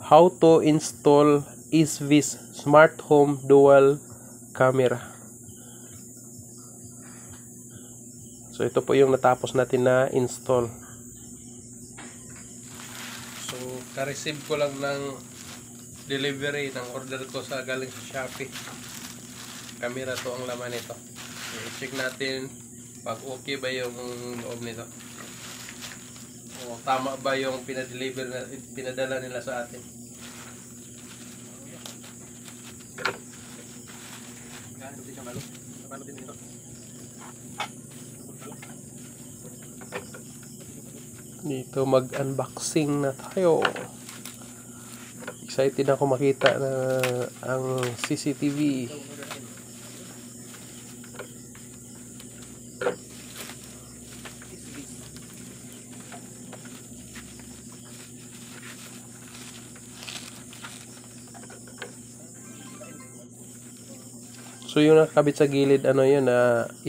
how to install Isvis Smart Home Dual Camera. So ito po yung natapos natin na install. So ka-receive ko lang ng delivery ng order ko sa galing sa Shopee. Camera to ang laman nito. So, i-check natin pag okay ba yung loob nito. O tama ba yung pinadala nila sa atin. Dito mag-unboxing na tayo. Excited ako makita na ang CCTV. So yung nakakabit sa gilid, ano yun,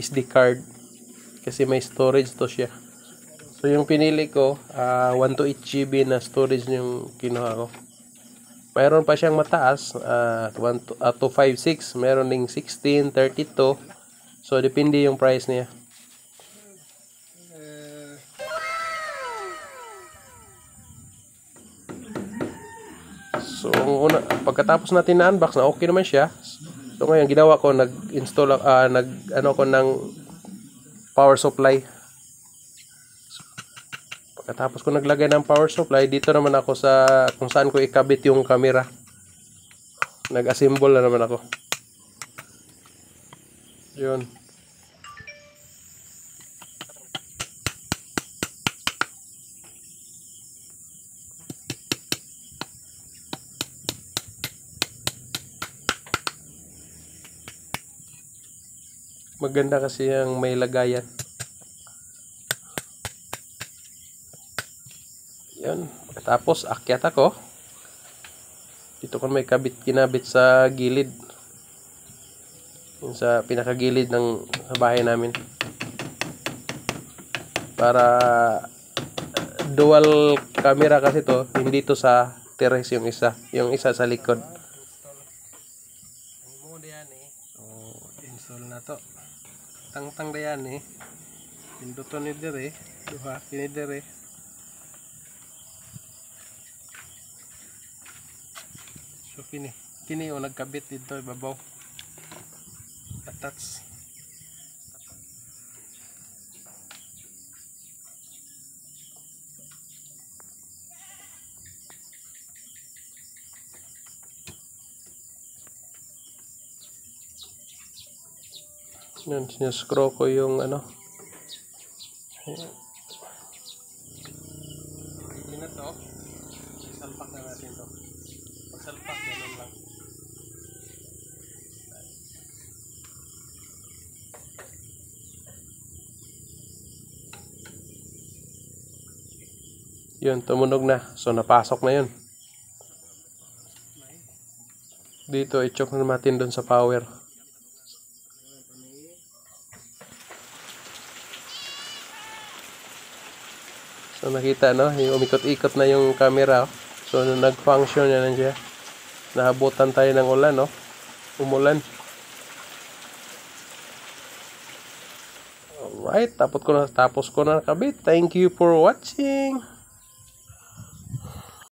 SD card. Kasi may storage to siya. So yung pinili ko, 128 GB na storage yung kinuha ko. Mayroon pa siyang mataas, 256. Mayroon ding 16, 32. So depende yung price niya. So pagkatapos natin na-unbox na okay naman siya. So ngayon ginawa ko, nag-install ko ng power supply. Pagkatapos ko naglagay ng power supply, dito naman ako sa kung saan ko ikabit yung camera. Nag-assemble na naman ako. Yun. Maganda kasi yung may lagayan. Yan. Tapos akyat ako. Dito ko may kinabit sa gilid. Yung sa pinakagilid ng bahay namin. Para dual camera kasi to, hindi to sa terrace yung isa. Yung isa sa likod. So, install na to. Tang-tang dayan pinduton ni dire duha kini dire. So kini o nagkabit dito ibabaw attach. Yan, sinuscrew ko yung ano. Hindi na to. Salpak na natin to. Pagsalpak na lang. Yun, tumunog na. So, napasok na yun. Dito, i-choke na natin dun sa power. So nakita yung umikot-ikot na yung camera. So nag-function na siya. Nahabutan tayo ng ulan, umulan. Alright, tapos ko na nakabit. Thank you for watching.